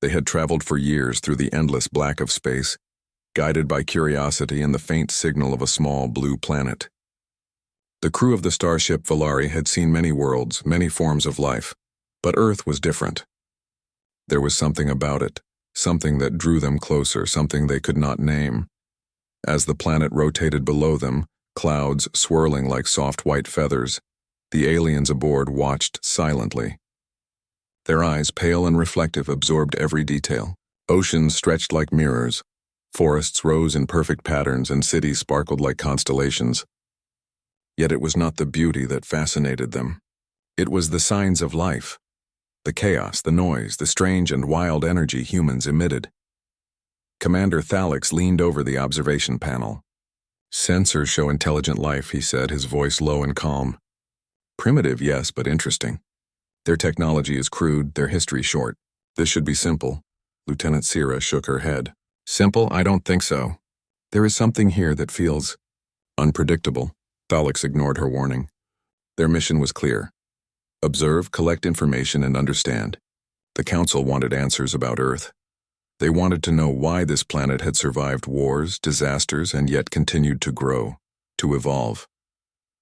They had traveled for years through the endless black of space, guided by curiosity and the faint signal of a small blue planet. The crew of the starship Valari had seen many worlds, many forms of life, but Earth was different. There was something about it, something that drew them closer, something they could not name. As the planet rotated below them, clouds swirling like soft white feathers, the aliens aboard watched silently. Their eyes, pale and reflective, absorbed every detail. Oceans stretched like mirrors, forests rose in perfect patterns, and cities sparkled like constellations. Yet it was not the beauty that fascinated them. It was the signs of life, the chaos, the noise, the strange and wild energy humans emitted. Commander Thalix leaned over the observation panel. "Sensors show intelligent life," he said, his voice low and calm. "Primitive, yes, but interesting. Their technology is crude, their history short. This should be simple." Lieutenant Sierra shook her head. "Simple? I don't think so. There is something here that feels unpredictable." Thalix ignored her warning. Their mission was clear. Observe, collect information, and understand. The Council wanted answers about Earth. They wanted to know why this planet had survived wars, disasters, and yet continued to grow, to evolve.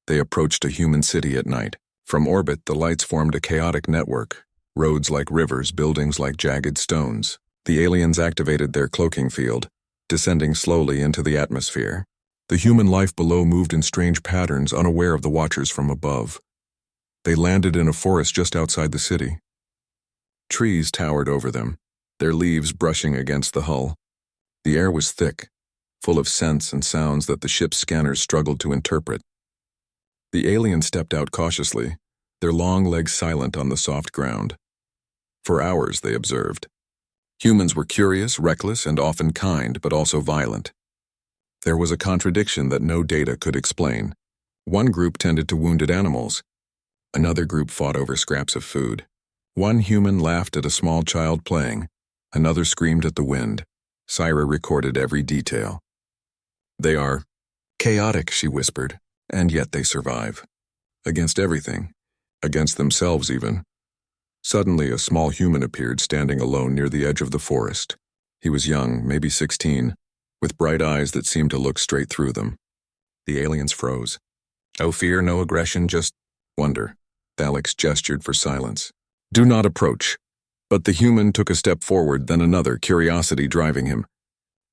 They approached a human city at night. From orbit, the lights formed a chaotic network, roads like rivers, buildings like jagged stones. The aliens activated their cloaking field, descending slowly into the atmosphere. The human life below moved in strange patterns, unaware of the watchers from above. They landed in a forest just outside the city. Trees towered over them, their leaves brushing against the hull. The air was thick, full of scents and sounds that the ship's scanners struggled to interpret. The aliens stepped out cautiously, their long legs silent on the soft ground. For hours they observed. Humans were curious, reckless, and often kind, but also violent. There was a contradiction that no data could explain. One group tended to wounded animals. Another group fought over scraps of food. One human laughed at a small child playing. Another screamed at the wind. Syra recorded every detail. "They are chaotic," she whispered, "and yet they survive. Against everything. Against themselves even." Suddenly, a small human appeared standing alone near the edge of the forest. He was young, maybe 16, with bright eyes that seemed to look straight through them. The aliens froze. "No fear, no aggression, just wonder." Thalix gestured for silence. "Do not approach." But the human took a step forward, then another, curiosity driving him.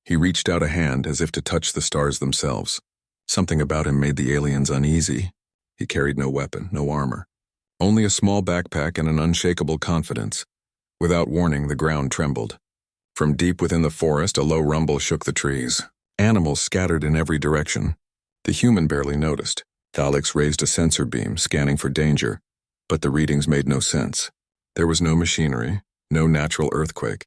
He reached out a hand as if to touch the stars themselves. Something about him made the aliens uneasy. He carried no weapon, no armor. Only a small backpack and an unshakable confidence. Without warning, the ground trembled. From deep within the forest, a low rumble shook the trees. Animals scattered in every direction. The human barely noticed. Thalix raised a sensor beam, scanning for danger, but the readings made no sense. There was no machinery, no natural earthquake.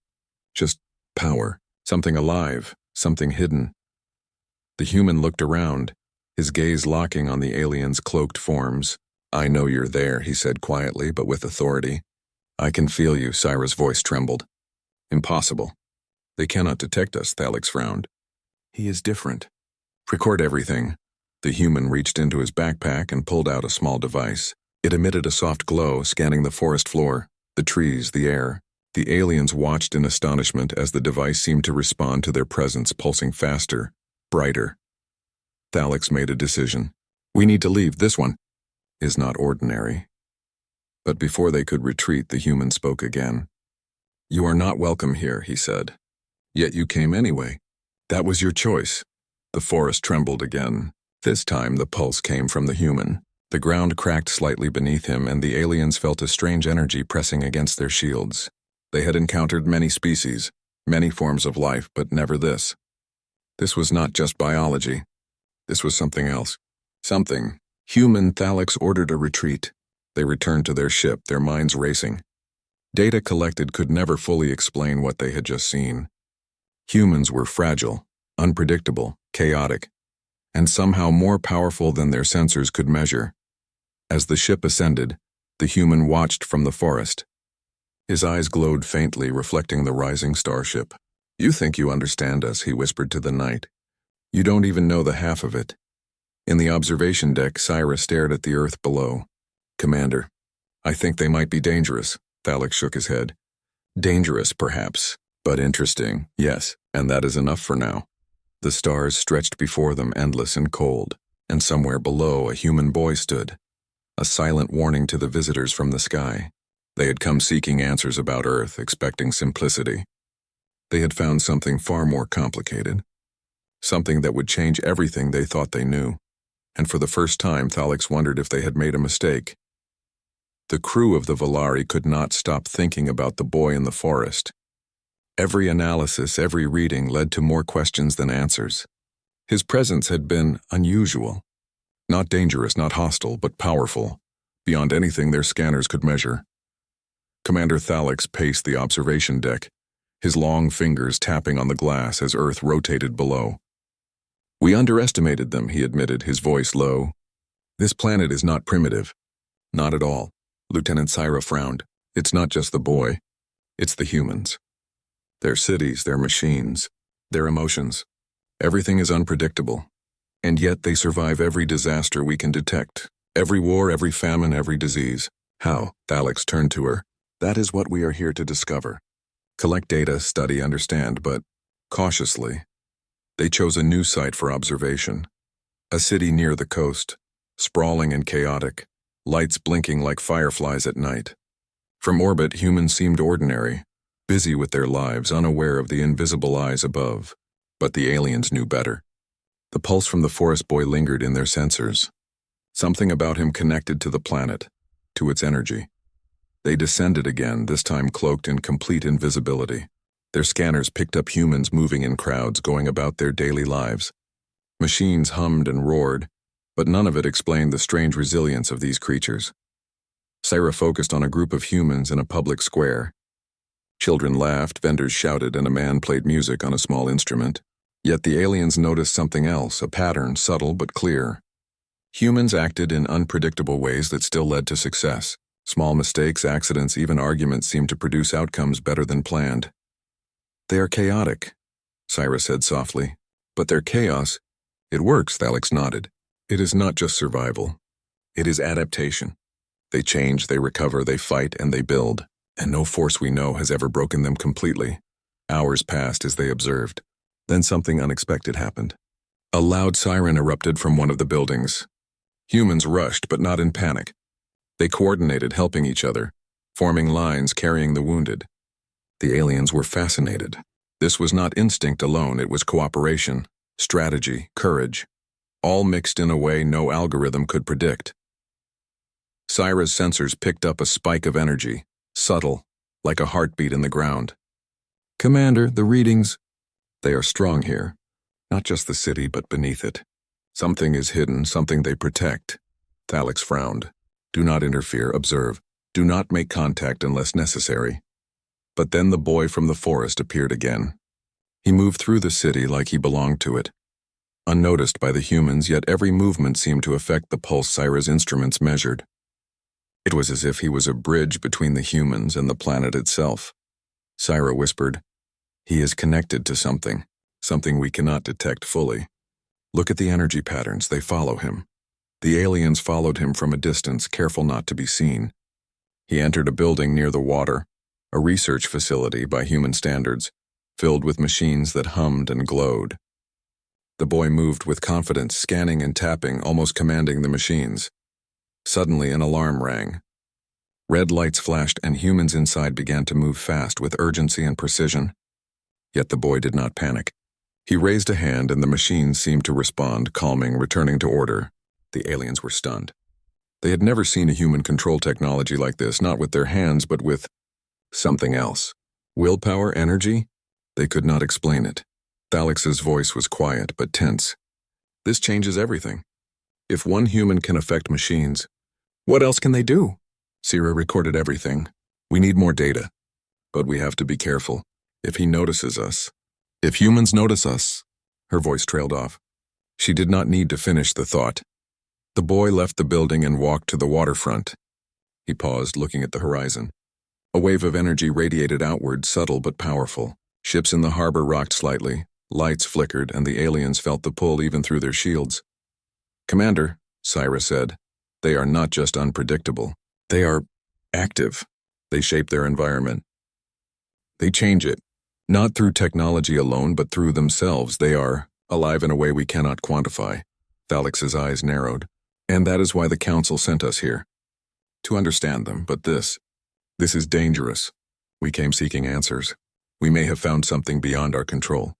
Just power, something alive, something hidden. The human looked around, his gaze locking on the aliens' cloaked forms. "I know you're there," he said quietly, but with authority. "I can feel you," Syra's voice trembled. "Impossible. They cannot detect us," Thalix frowned. "He is different. Record everything." The human reached into his backpack and pulled out a small device. It emitted a soft glow, scanning the forest floor, the trees, the air. The aliens watched in astonishment as the device seemed to respond to their presence, pulsing faster, brighter. Thalix made a decision. "We need to leave. This one is not ordinary." But before they could retreat, the human spoke again. "You are not welcome here," he said. "Yet you came anyway. That was your choice." The forest trembled again. This time the pulse came from the human. The ground cracked slightly beneath him, and the aliens felt a strange energy pressing against their shields. They had encountered many species, many forms of life, but never this. This was not just biology. This was something else. Something. Human. Thalix ordered a retreat. They returned to their ship, their minds racing. Data collected could never fully explain what they had just seen. Humans were fragile, unpredictable, chaotic, and somehow more powerful than their sensors could measure. As the ship ascended, the human watched from the forest. His eyes glowed faintly, reflecting the rising starship. "You think you understand us," he whispered to the night. "You don't even know the half of it." In the observation deck, Syra stared at the earth below. "Commander, I think they might be dangerous." Thalix shook his head. Dangerous, perhaps, but interesting, yes, and that is enough for now. The stars stretched before them endless and cold, and somewhere below a human boy stood, a silent warning to the visitors from the sky. They had come seeking answers about Earth, expecting simplicity. They had found something far more complicated, something that would change everything they thought they knew, and for the first time Thalix wondered if they had made a mistake. The crew of the Volari could not stop thinking about the boy in the forest. Every analysis, every reading led to more questions than answers. His presence had been unusual. Not dangerous, not hostile, but powerful, beyond anything their scanners could measure. Commander Thalix paced the observation deck, his long fingers tapping on the glass as Earth rotated below. "We underestimated them," he admitted, his voice low. "This planet is not primitive. Not at all." Lieutenant Syra frowned. "It's not just the boy. It's the humans. Their cities, their machines, their emotions. Everything is unpredictable. And yet they survive every disaster we can detect. Every war, every famine, every disease." "How?" Thalix turned to her. "That is what we are here to discover. Collect data, study, understand, but cautiously." They chose a new site for observation. A city near the coast, sprawling and chaotic, lights blinking like fireflies at night. From orbit, humans seemed ordinary, busy with their lives, unaware of the invisible eyes above. But the aliens knew better. The pulse from the forest boy lingered in their sensors. Something about him connected to the planet, to its energy. They descended again, this time cloaked in complete invisibility. Their scanners picked up humans moving in crowds, going about their daily lives. Machines hummed and roared, but none of it explained the strange resilience of these creatures. Syra focused on a group of humans in a public square. Children laughed, vendors shouted, and a man played music on a small instrument. Yet the aliens noticed something else, a pattern, subtle but clear. Humans acted in unpredictable ways that still led to success. Small mistakes, accidents, even arguments seemed to produce outcomes better than planned. "They are chaotic," Syra said softly. "But their chaos, it works," Thalix nodded. "It is not just survival. It is adaptation. They change, they recover, they fight, and they build. And no force we know has ever broken them completely." Hours passed as they observed. Then something unexpected happened. A loud siren erupted from one of the buildings. Humans rushed, but not in panic. They coordinated, helping each other, forming lines, carrying the wounded. The aliens were fascinated. This was not instinct alone, it was cooperation, strategy, courage, all mixed in a way no algorithm could predict. Syra's sensors picked up a spike of energy, subtle, like a heartbeat in the ground. "Commander, the readings, they are strong here. Not just the city, but beneath it. Something is hidden, something they protect." Thalix frowned. "Do not interfere, observe. Do not make contact unless necessary." But then the boy from the forest appeared again. He moved through the city like he belonged to it. Unnoticed by the humans, yet every movement seemed to affect the pulse Syra's instruments measured. It was as if he was a bridge between the humans and the planet itself. Syra whispered, "He is connected to something, something we cannot detect fully. Look at the energy patterns, they follow him." The aliens followed him from a distance, careful not to be seen. He entered a building near the water, a research facility by human standards, filled with machines that hummed and glowed. The boy moved with confidence, scanning and tapping, almost commanding the machines. Suddenly, an alarm rang. Red lights flashed, and humans inside began to move fast with urgency and precision. Yet the boy did not panic. He raised a hand, and the machines seemed to respond, calming, returning to order. The aliens were stunned. They had never seen a human control technology like this, not with their hands, but with something else. Willpower, energy? They could not explain it. Thalix's voice was quiet but tense. "This changes everything. If one human can affect machines, what else can they do?" Syra recorded everything. "We need more data. But we have to be careful. If he notices us. If humans notice us." Her voice trailed off. She did not need to finish the thought. The boy left the building and walked to the waterfront. He paused, looking at the horizon. A wave of energy radiated outward, subtle but powerful. Ships in the harbor rocked slightly, lights flickered, and the aliens felt the pull even through their shields. "Commander," Syra said, "they are not just unpredictable. They are active. They shape their environment. They change it. Not through technology alone, but through themselves. They are alive in a way we cannot quantify. Thalex's eyes narrowed. And that is why the Council sent us here. To understand them, but this is dangerous. We came seeking answers. We may have found something beyond our control.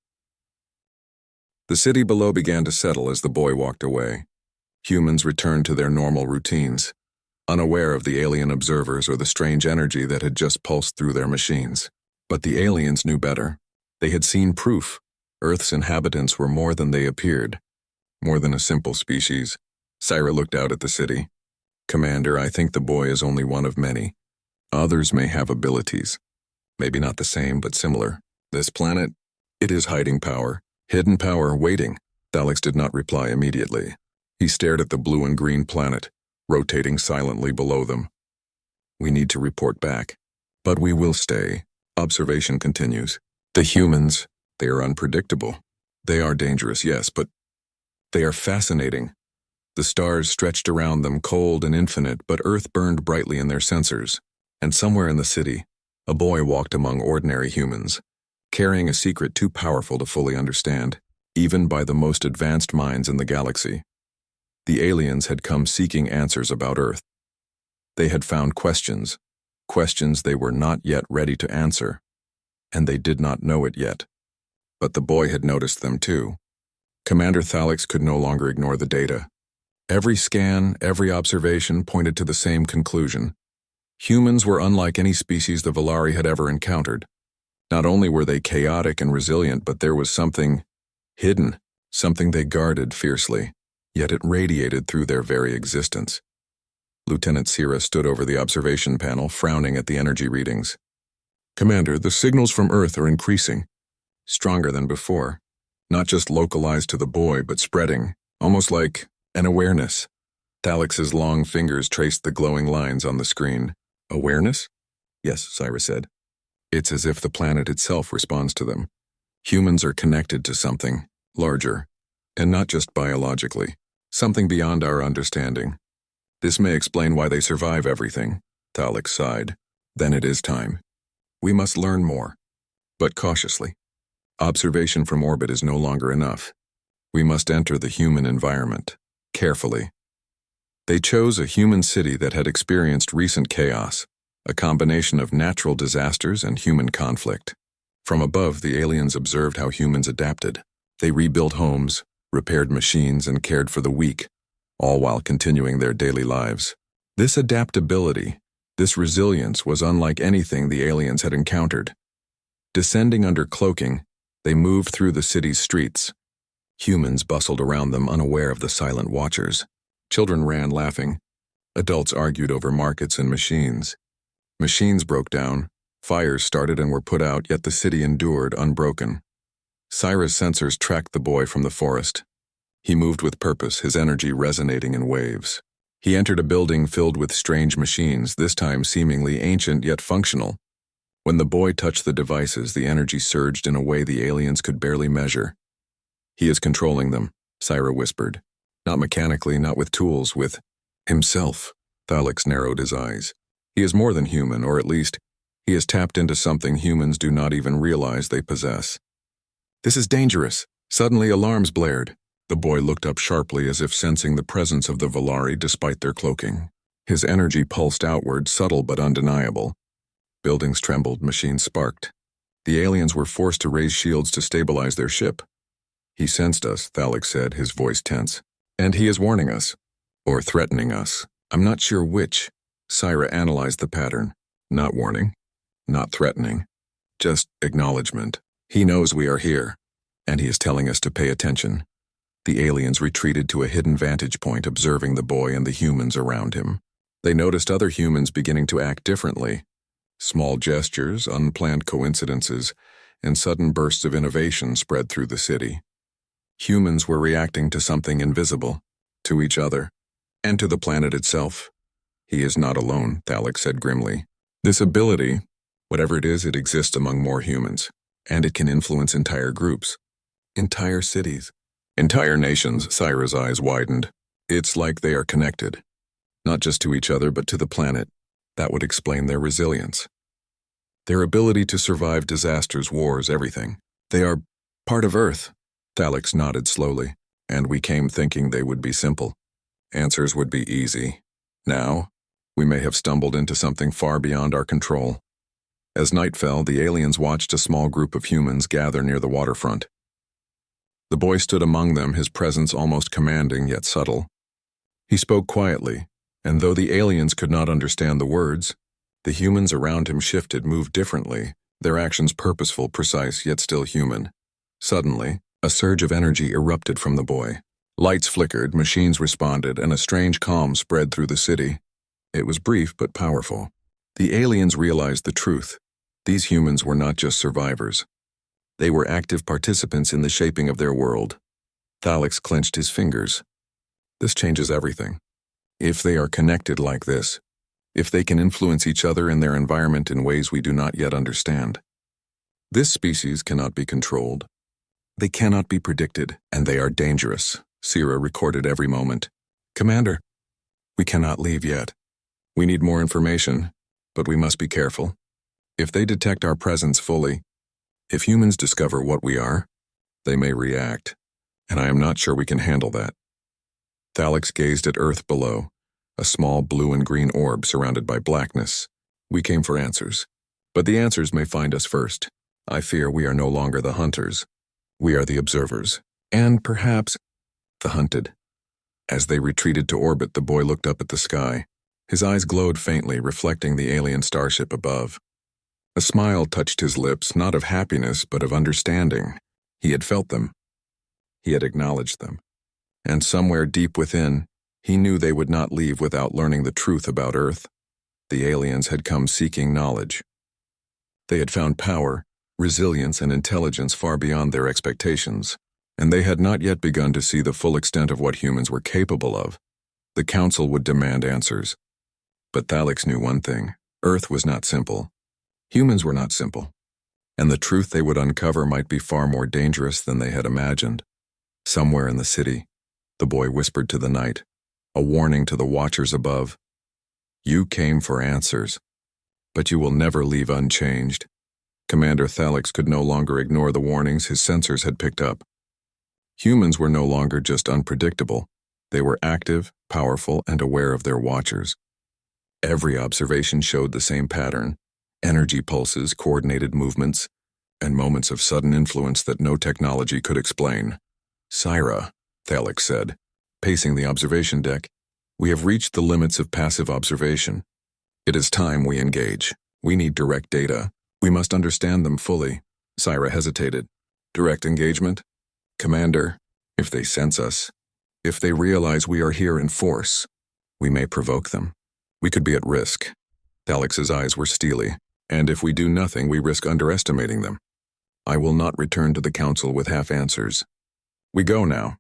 The city below began to settle as the boy walked away. Humans returned to their normal routines, unaware of the alien observers or the strange energy that had just pulsed through their machines. But the aliens knew better. They had seen proof. Earth's inhabitants were more than they appeared. More than a simple species. Syra looked out at the city. Commander, I think the boy is only one of many. Others may have abilities. Maybe not the same, but similar. This planet, it is hiding power. Hidden power waiting. Thalex did not reply immediately. He stared at the blue and green planet, rotating silently below them. We need to report back. But we will stay. Observation continues. The humans, they are unpredictable. They are dangerous, yes, but they are fascinating. The stars stretched around them, cold and infinite, but Earth burned brightly in their sensors. And somewhere in the city, a boy walked among ordinary humans, carrying a secret too powerful to fully understand, even by the most advanced minds in the galaxy. The aliens had come seeking answers about Earth. They had found questions they were not yet ready to answer, and they did not know it yet. But the boy had noticed them too. Commander Thalex could no longer ignore the data. Every scan, every observation pointed to the same conclusion. Humans were unlike any species the Volari had ever encountered. Not only were they chaotic and resilient, but there was something hidden, something they guarded fiercely, yet it radiated through their very existence. Lieutenant Sira stood over the observation panel, frowning at the energy readings. Commander, the signals from Earth are increasing, stronger than before, not just localized to the boy, but spreading, almost like an awareness. Thalex's long fingers traced the glowing lines on the screen. Awareness? Yes, Syra said. It's as if the planet itself responds to them. Humans are connected to something larger, and not just biologically, something beyond our understanding. This may explain why they survive everything, Thalex sighed. Then it is time. We must learn more, but cautiously. Observation from orbit is no longer enough. We must enter the human environment, carefully. They chose a human city that had experienced recent chaos, a combination of natural disasters and human conflict. From above, the aliens observed how humans adapted. They rebuilt homes, repaired machines, and cared for the weak, all while continuing their daily lives. This adaptability, this resilience was unlike anything the aliens had encountered. Descending under cloaking, they moved through the city's streets. Humans bustled around them, unaware of the silent watchers. Children ran laughing. Adults argued over markets and machines. Machines broke down, fires started and were put out, yet the city endured unbroken. Syra's sensors tracked the boy from the forest. He moved with purpose, his energy resonating in waves. He entered a building filled with strange machines, this time seemingly ancient yet functional. When the boy touched the devices, the energy surged in a way the aliens could barely measure. He is controlling them, Syra whispered. Not mechanically, not with tools, with himself. Thalex narrowed his eyes. He is more than human, or at least, he has tapped into something humans do not even realize they possess. This is dangerous. Suddenly alarms blared. The boy looked up sharply as if sensing the presence of the Volari despite their cloaking. His energy pulsed outward, subtle but undeniable. Buildings trembled, machines sparked. The aliens were forced to raise shields to stabilize their ship. He sensed us, Thalex said, his voice tense. And he is warning us. Or threatening us. I'm not sure which. Syra analyzed the pattern. Not warning. Not threatening. Just acknowledgement. He knows we are here. And he is telling us to pay attention. The aliens retreated to a hidden vantage point, observing the boy and the humans around him. They noticed other humans beginning to act differently. Small gestures, unplanned coincidences, and sudden bursts of innovation spread through the city. Humans were reacting to something invisible, to each other, and to the planet itself. He is not alone, Thalex said grimly. This ability, whatever it is, it exists among more humans, and it can influence entire groups, entire cities, entire nations. Syra's eyes widened. It's like they are connected, not just to each other, but to the planet. That would explain their resilience. Their ability to survive disasters, wars, everything. They are part of Earth. Thalix nodded slowly, and we came thinking they would be simple. Answers would be easy. Now, we may have stumbled into something far beyond our control. As night fell, the aliens watched a small group of humans gather near the waterfront. The boy stood among them, his presence almost commanding yet subtle. He spoke quietly, and though the aliens could not understand the words, the humans around him shifted, moved differently, their actions purposeful, precise, yet still human. Suddenly, a surge of energy erupted from the boy. Lights flickered, machines responded, and a strange calm spread through the city. It was brief but powerful. The aliens realized the truth. These humans were not just survivors. They were active participants in the shaping of their world. Thalix clenched his fingers. This changes everything. If they are connected like this, if they can influence each other and their environment in ways we do not yet understand, this species cannot be controlled. They cannot be predicted, and they are dangerous. Sira recorded every moment. Commander, we cannot leave yet. We need more information, but we must be careful. If they detect our presence fully, if humans discover what we are, they may react, and I am not sure we can handle that. Thalix gazed at Earth below, a small blue and green orb surrounded by blackness. We came for answers, but the answers may find us first. I fear we are no longer the hunters. We are the observers, and perhaps the hunted. As they retreated to orbit, the boy looked up at the sky. His eyes glowed faintly, reflecting the alien starship above. A smile touched his lips, not of happiness, but of understanding. He had felt them. He had acknowledged them. And somewhere deep within, he knew they would not leave without learning the truth about Earth. The aliens had come seeking knowledge. They had found power, resilience, and intelligence far beyond their expectations, and they had not yet begun to see the full extent of what humans were capable of. The Council would demand answers. But Thalix knew one thing: Earth was not simple. Humans were not simple. And the truth they would uncover might be far more dangerous than they had imagined. Somewhere in the city, the boy whispered to the night, a warning to the watchers above. You came for answers, but you will never leave unchanged. Commander Thalix could no longer ignore the warnings his sensors had picked up. Humans were no longer just unpredictable. They were active, powerful, and aware of their watchers. Every observation showed the same pattern: energy pulses, coordinated movements, and moments of sudden influence that no technology could explain. Sira, Thalix said, pacing the observation deck, we have reached the limits of passive observation. It is time we engage. We need direct data. We must understand them fully. Sira hesitated. Direct engagement? Commander, if they sense us, if they realize we are here in force, we may provoke them. We could be at risk. Thalix's eyes were steely, and if we do nothing, we risk underestimating them. I will not return to the Council with half answers. We go now.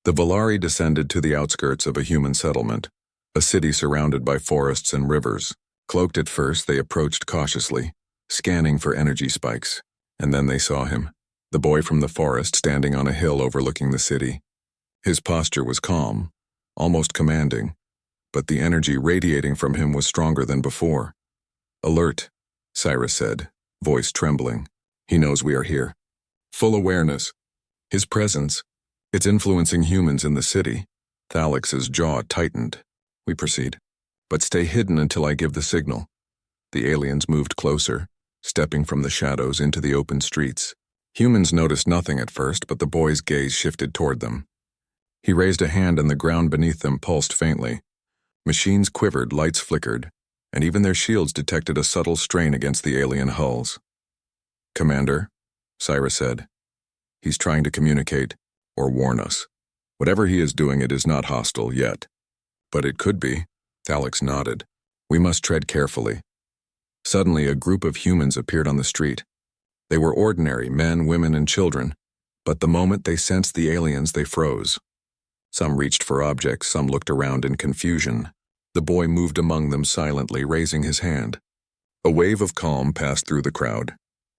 The Volari descended to the outskirts of a human settlement, a city surrounded by forests and rivers. Cloaked at first, they approached cautiously, scanning for energy spikes, and then they saw him, the boy from the forest standing on a hill overlooking the city. His posture was calm, almost commanding, but the energy radiating from him was stronger than before. Alert, Cyrus said, voice trembling. He knows we are here. Full awareness. His presence, it's influencing humans in the city. Thalix's jaw tightened. We proceed. But stay hidden until I give the signal. The aliens moved closer, stepping from the shadows into the open streets. Humans noticed nothing at first, but the boy's gaze shifted toward them. He raised a hand and the ground beneath them pulsed faintly. Machines quivered, lights flickered, and even their shields detected a subtle strain against the alien hulls. Commander, Cyrus said. He's trying to communicate, or warn us. Whatever he is doing, it is not hostile yet. But it could be. Thalix nodded. We must tread carefully. Suddenly, a group of humans appeared on the street. They were ordinary men, women, and children, but the moment they sensed the aliens, they froze. Some reached for objects, some looked around in confusion. The boy moved among them silently, raising his hand. A wave of calm passed through the crowd.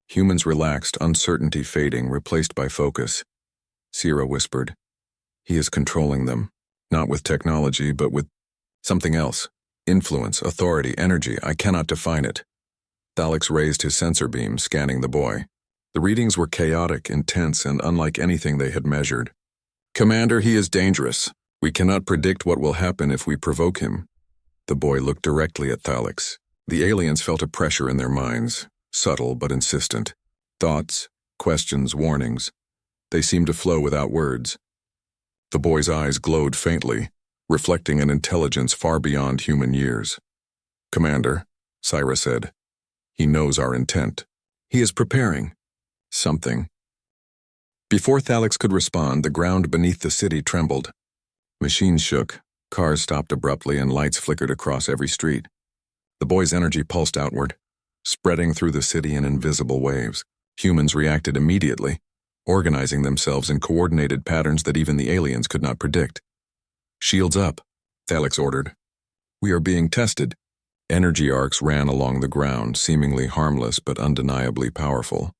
Humans relaxed, uncertainty fading, replaced by focus. Sira whispered, he is controlling them, not with technology, but with something else. Influence, authority, energy, I cannot define it. Thalix raised his sensor beam, scanning the boy. The readings were chaotic, intense, and unlike anything they had measured. "Commander, he is dangerous. We cannot predict what will happen if we provoke him." The boy looked directly at Thalix. The aliens felt a pressure in their minds, subtle but insistent. Thoughts, questions, warnings. They seemed to flow without words. The boy's eyes glowed faintly, reflecting an intelligence far beyond human years. "Commander," Syra said, "he knows our intent. He is preparing something." Before Thalix could respond, the ground beneath the city trembled. Machines shook, cars stopped abruptly, and lights flickered across every street. The boy's energy pulsed outward, spreading through the city in invisible waves. Humans reacted immediately, organizing themselves in coordinated patterns that even the aliens could not predict. "Shields up," Thalix ordered. "We are being tested." Energy arcs ran along the ground, seemingly harmless but undeniably powerful.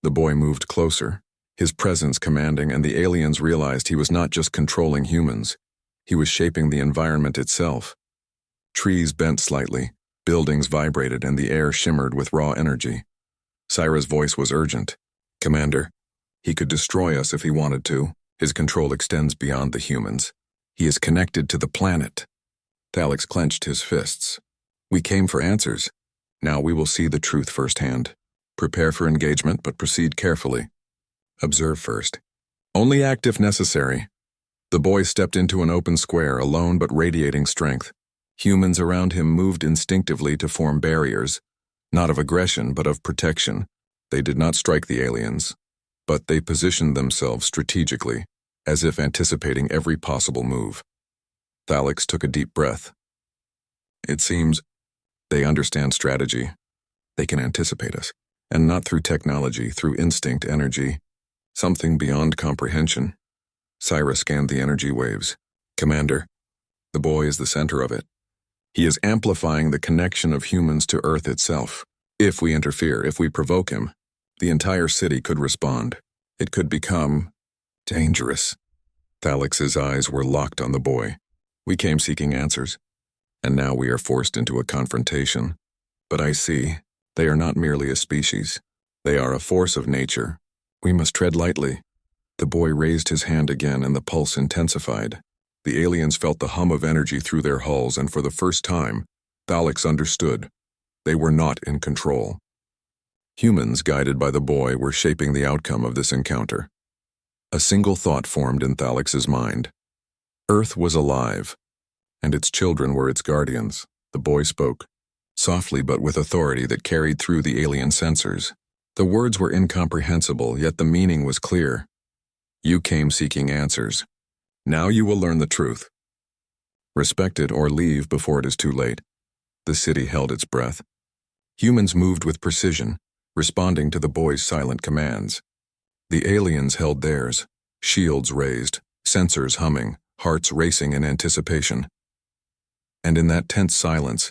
The boy moved closer, his presence commanding, and the aliens realized he was not just controlling humans. He was shaping the environment itself. Trees bent slightly, buildings vibrated, and the air shimmered with raw energy. Syra's voice was urgent. "Commander, he could destroy us if he wanted to. His control extends beyond the humans. He is connected to the planet." Thalix clenched his fists. "We came for answers. Now we will see the truth firsthand. Prepare for engagement, but proceed carefully. Observe first. Only act if necessary." The boy stepped into an open square, alone but radiating strength. Humans around him moved instinctively to form barriers, not of aggression but of protection. They did not strike the aliens, but they positioned themselves strategically, as if anticipating every possible move. Thalix took a deep breath. It seems they understand strategy. They can anticipate us, and not through technology, through instinct, energy, something beyond comprehension. Syra scanned the energy waves. "Commander, the boy is the center of it. He is amplifying the connection of humans to Earth itself. If we interfere, if we provoke him, the entire city could respond. It could become dangerous." Thalix's eyes were locked on the boy. "We came seeking answers, and now we are forced into a confrontation. But I see, they are not merely a species. They are a force of nature. We must tread lightly." The boy raised his hand again, and the pulse intensified. The aliens felt the hum of energy through their hulls, and for the first time, Thalix understood. They were not in control. Humans, guided by the boy, were shaping the outcome of this encounter. A single thought formed in Thalix's mind. Earth was alive, and its children were its guardians. The boy spoke, softly but with authority that carried through the alien sensors. The words were incomprehensible, yet the meaning was clear. "You came seeking answers. Now you will learn the truth. Respect it or leave before it is too late." The city held its breath. Humans moved with precision, responding to the boy's silent commands. The aliens held theirs, shields raised, sensors humming, hearts racing in anticipation. And in that tense silence,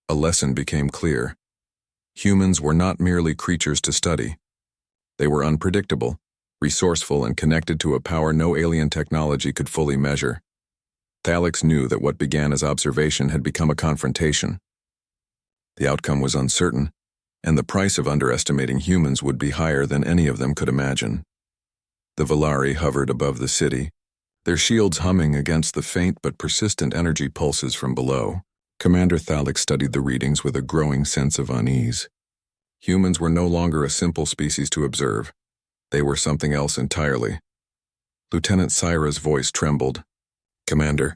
a lesson became clear. Humans were not merely creatures to study. They were unpredictable, resourceful, and connected to a power no alien technology could fully measure. Thalix knew that what began as observation had become a confrontation. The outcome was uncertain, and the price of underestimating humans would be higher than any of them could imagine. The Volari hovered above the city, their shields humming against the faint but persistent energy pulses from below. Commander Thalix studied the readings with a growing sense of unease. Humans were no longer a simple species to observe. They were something else entirely. Lieutenant Syra's voice trembled. "Commander,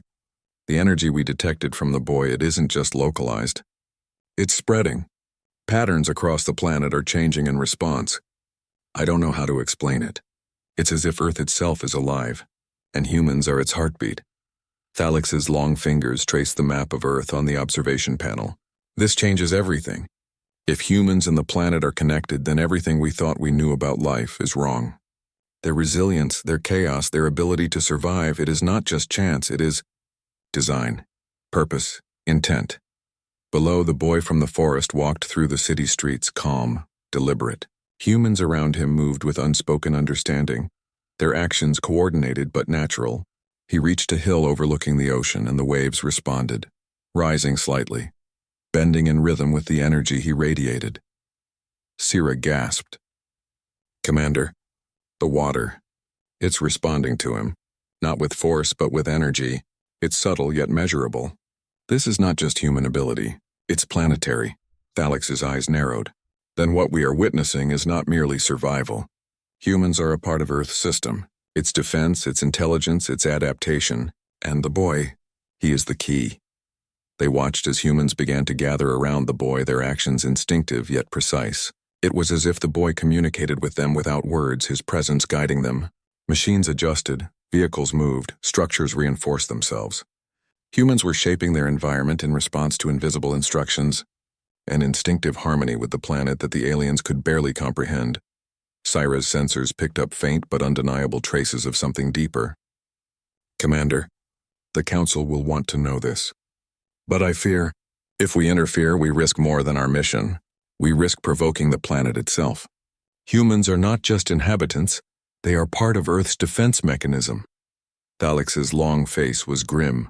the energy we detected from the boy, it isn't just localized. It's spreading. Patterns across the planet are changing in response. I don't know how to explain it. It's as if Earth itself is alive, and humans are its heartbeat." Thalix's long fingers traced the map of Earth on the observation panel. "This changes everything. If humans and the planet are connected, then everything we thought we knew about life is wrong. Their resilience, their chaos, their ability to survive, it is not just chance, it is design, purpose, intent." Below, the boy from the forest walked through the city streets, calm, deliberate. Humans around him moved with unspoken understanding, their actions coordinated but natural. He reached a hill overlooking the ocean, and the waves responded, rising slightly. bending in rhythm with the energy he radiated. Sira gasped. "Commander, the water. It's responding to him. Not with force, but with energy. It's subtle yet measurable. This is not just human ability. It's planetary." Thalex's eyes narrowed. "Then what we are witnessing is not merely survival. Humans are a part of Earth's system. Its defense, its intelligence, its adaptation. And the boy, he is the key." They watched as humans began to gather around the boy, their actions instinctive yet precise. It was as if the boy communicated with them without words, his presence guiding them. Machines adjusted, vehicles moved, structures reinforced themselves. Humans were shaping their environment in response to invisible instructions, an instinctive harmony with the planet that the aliens could barely comprehend. Sira's sensors picked up faint but undeniable traces of something deeper. "Commander, the Council will want to know this. But I fear, if we interfere, we risk more than our mission. We risk provoking the planet itself. Humans are not just inhabitants, they are part of Earth's defense mechanism." Thalex's long face was grim.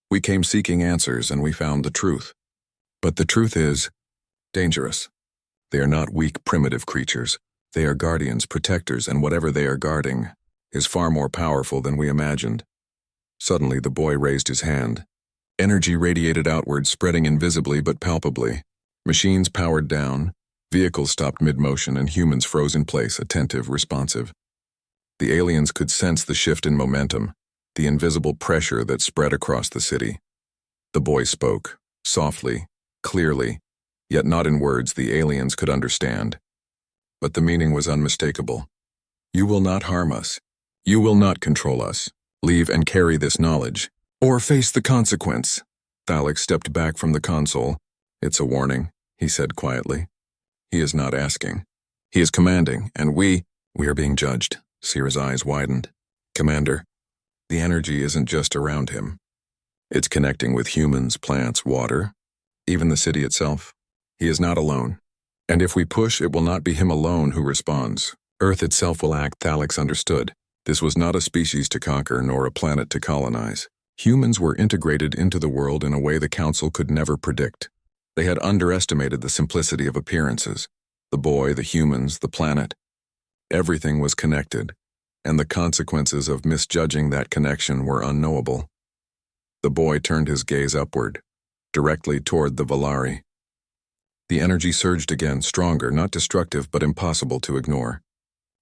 "We came seeking answers and we found the truth. But the truth is dangerous. They are not weak, primitive creatures. They are guardians, protectors, and whatever they are guarding is far more powerful than we imagined." Suddenly, the boy raised his hand. Energy radiated outward, spreading invisibly but palpably. Machines powered down, vehicles stopped mid-motion, and humans froze in place, attentive, responsive. The aliens could sense the shift in momentum, the invisible pressure that spread across the city. The boy spoke, softly, clearly, yet not in words the aliens could understand. But the meaning was unmistakable. "You will not harm us. You will not control us. Leave and carry this knowledge, or face the consequence." Thalex stepped back from the console. "It's a warning," he said quietly. "He is not asking. He is commanding, and we are being judged." Sira's eyes widened. "Commander, the energy isn't just around him. It's connecting with humans, plants, water, even the city itself. He is not alone. And if we push, it will not be him alone who responds. Earth itself will act." Thalex understood. This was not a species to conquer, nor a planet to colonize. Humans were integrated into the world in a way the Council could never predict. They had underestimated the simplicity of appearances. The boy, the humans, the planet. Everything was connected, and the consequences of misjudging that connection were unknowable. The boy turned his gaze upward, directly toward the Volari. The energy surged again, stronger, not destructive, but impossible to ignore.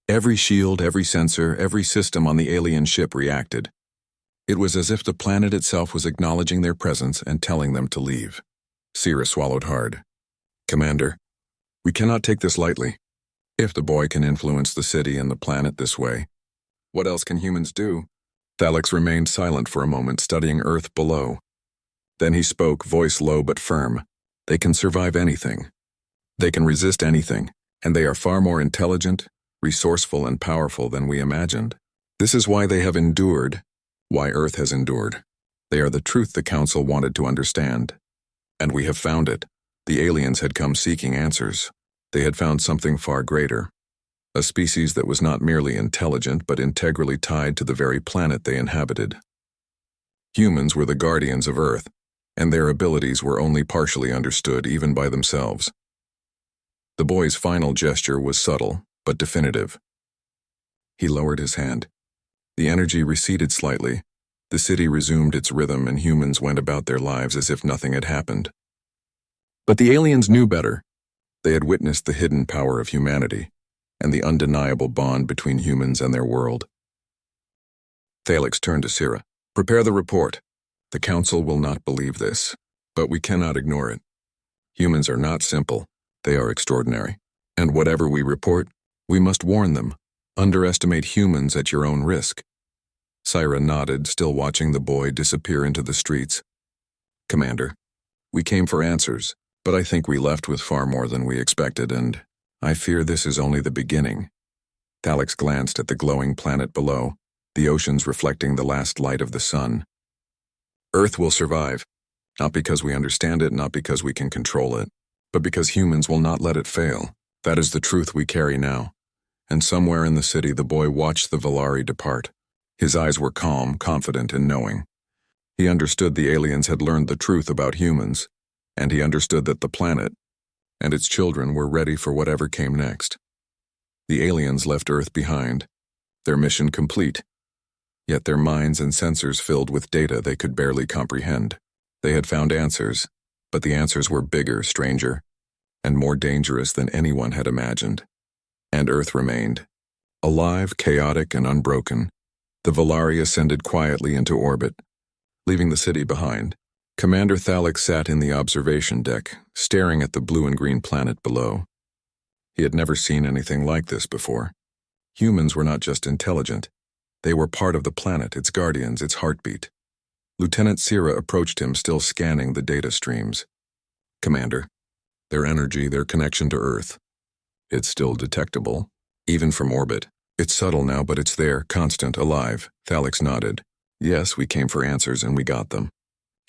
Every shield, every sensor, every system on the alien ship reacted. It was as if the planet itself was acknowledging their presence and telling them to leave. Sira swallowed hard. "Commander, we cannot take this lightly. If the boy can influence the city and the planet this way, what else can humans do?" Thalex remained silent for a moment, studying Earth below. Then he spoke, voice low but firm. "They can survive anything. They can resist anything, and they are far more intelligent, resourceful, and powerful than we imagined. This is why they have endured, why Earth has endured. They are the truth the Council wanted to understand. And we have found it." The aliens had come seeking answers. They had found something far greater. A species that was not merely intelligent, but integrally tied to the very planet they inhabited. Humans were the guardians of Earth, and their abilities were only partially understood even by themselves. The boy's final gesture was subtle, but definitive. He lowered his hand. The energy receded slightly. The city resumed its rhythm, and humans went about their lives as if nothing had happened. But the aliens knew better. They had witnessed the hidden power of humanity, and the undeniable bond between humans and their world. Thalex turned to Sira. "Prepare the report. The Council will not believe this, but we cannot ignore it. Humans are not simple, they are extraordinary. And whatever we report, we must warn them. Underestimate humans at your own risk." Sira nodded, still watching the boy disappear into the streets. "Commander, we came for answers, but I think we left with far more than we expected, and I fear this is only the beginning." Thalex glanced at the glowing planet below, the oceans reflecting the last light of the sun. "Earth will survive, not because we understand it, not because we can control it, but because humans will not let it fail. That is the truth we carry now." And somewhere in the city, the boy watched the Volari depart. His eyes were calm, confident, and knowing. He understood the aliens had learned the truth about humans, and he understood that the planet and its children were ready for whatever came next. The aliens left Earth behind, their mission complete, yet their minds and sensors filled with data they could barely comprehend. They had found answers, but the answers were bigger, stranger, and more dangerous than anyone had imagined. And Earth remained. Alive, chaotic, and unbroken, the Volari ascended quietly into orbit, leaving the city behind. Commander Thalix sat in the observation deck, staring at the blue and green planet below. He had never seen anything like this before. Humans were not just intelligent. They were part of the planet, its guardians, its heartbeat. Lieutenant Sira approached him, still scanning the data streams. Commander, their energy, their connection to Earth. It's still detectable, even from orbit. It's subtle now, but it's there, constant, alive. Thalix nodded. Yes, we came for answers and we got them.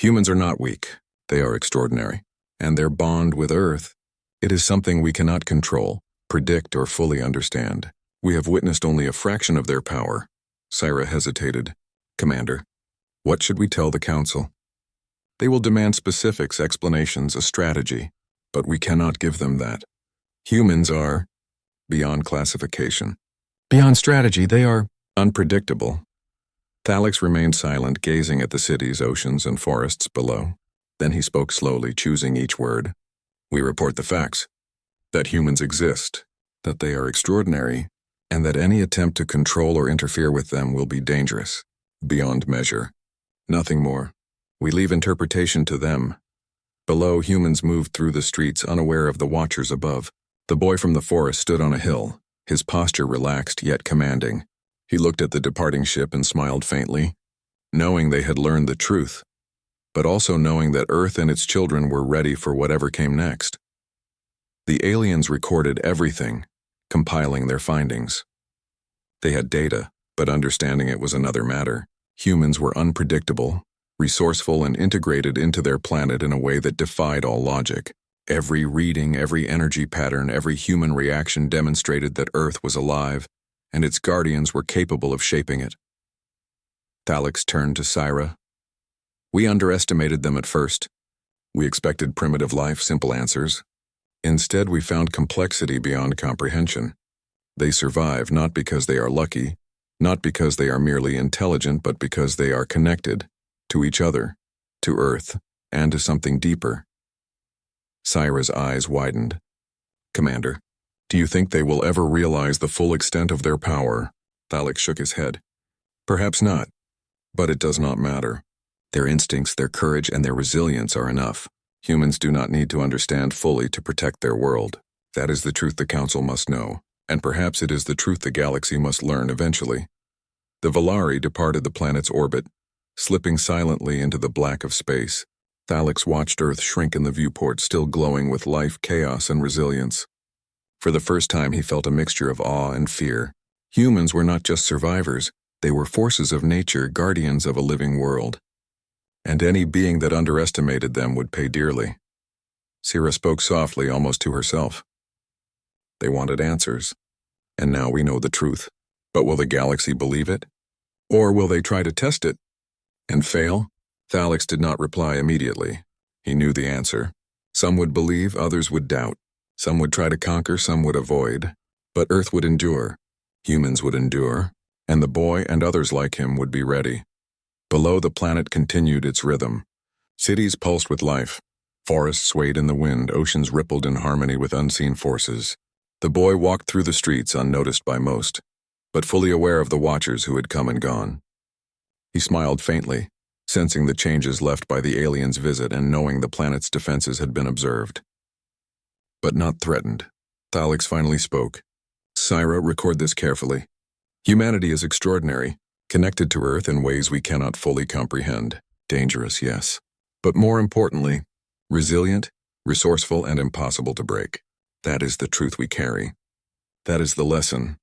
Humans are not weak. They are extraordinary. And their bond with Earth, it is something we cannot control, predict, or fully understand. We have witnessed only a fraction of their power. Sira hesitated. Commander, what should we tell the Council? They will demand specifics, explanations, a strategy, but we cannot give them that. Humans are beyond classification. Beyond strategy, they are unpredictable. Thalix remained silent, gazing at the cities, oceans, and forests below. Then he spoke slowly, choosing each word. We report the facts. That humans exist, that they are extraordinary, and that any attempt to control or interfere with them will be dangerous, beyond measure. Nothing more. We leave interpretation to them. Below, humans moved through the streets, unaware of the watchers above. The boy from the forest stood on a hill, his posture relaxed yet commanding. He looked at the departing ship and smiled faintly, knowing they had learned the truth, but also knowing that Earth and its children were ready for whatever came next. The aliens recorded everything, compiling their findings. They had data, but understanding it was another matter. Humans were unpredictable, resourceful, and integrated into their planet in a way that defied all logic. Every reading, every energy pattern, every human reaction demonstrated that Earth was alive, and its guardians were capable of shaping it. Thalix turned to Sira. We underestimated them at first. We expected primitive life, simple answers. Instead, we found complexity beyond comprehension. They survive not because they are lucky, not because they are merely intelligent, but because they are connected to each other, to Earth, and to something deeper. Sira's eyes widened. Commander, do you think they will ever realize the full extent of their power? Thalix shook his head. Perhaps not, but it does not matter. Their instincts, their courage, and their resilience are enough. Humans do not need to understand fully to protect their world. That is the truth the Council must know, and perhaps it is the truth the galaxy must learn eventually. The Volari departed the planet's orbit, slipping silently into the black of space. Thalix watched Earth shrink in the viewport, still glowing with life, chaos, and resilience. For the first time, he felt a mixture of awe and fear. Humans were not just survivors, they were forces of nature, guardians of a living world. And any being that underestimated them would pay dearly. Sira spoke softly, almost to herself. They wanted answers, and now we know the truth. But will the galaxy believe it? Or will they try to test it and fail? Thalix did not reply immediately. He knew the answer. Some would believe, others would doubt. Some would try to conquer, some would avoid. But Earth would endure, humans would endure, and the boy and others like him would be ready. Below, the planet continued its rhythm. Cities pulsed with life. Forests swayed in the wind, oceans rippled in harmony with unseen forces. The boy walked through the streets unnoticed by most, but fully aware of the watchers who had come and gone. He smiled faintly, sensing the changes left by the aliens' visit and knowing the planet's defenses had been observed. But not threatened. Thalix finally spoke. Sira, record this carefully. Humanity is extraordinary, connected to Earth in ways we cannot fully comprehend. Dangerous, yes. But more importantly, resilient, resourceful, and impossible to break. That is the truth we carry. That is the lesson.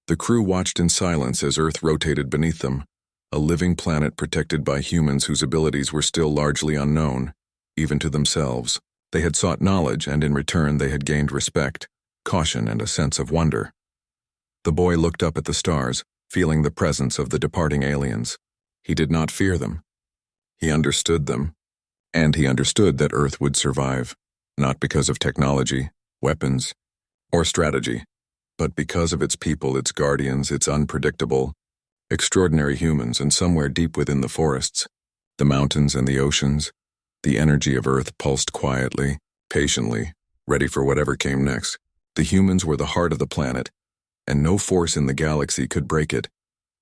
The crew watched in silence as Earth rotated beneath them, a living planet protected by humans whose abilities were still largely unknown, even to themselves. They had sought knowledge, and in return they had gained respect, caution, and a sense of wonder. The boy looked up at the stars, feeling the presence of the departing aliens. He did not fear them. He understood them. And he understood that Earth would survive, not because of technology, weapons, or strategy, but because of its people, its guardians, its unpredictable, extraordinary humans, and somewhere deep within the forests, the mountains and the oceans, the energy of Earth pulsed quietly, patiently, ready for whatever came next. The humans were the heart of the planet, and no force in the galaxy could break it.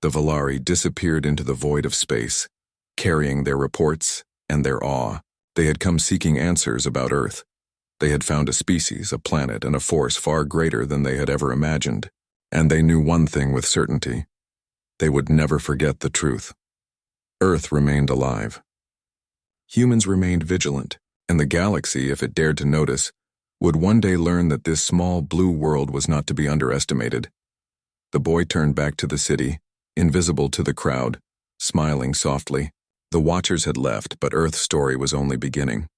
The Valari disappeared into the void of space, carrying their reports and their awe. They had come seeking answers about Earth. They had found a species, a planet, and a force far greater than they had ever imagined. And they knew one thing with certainty. They would never forget the truth. Earth remained alive. Humans remained vigilant, and the galaxy, if it dared to notice, would one day learn that this small blue world was not to be underestimated. The boy turned back to the city, invisible to the crowd, smiling softly. The watchers had left, but Earth's story was only beginning.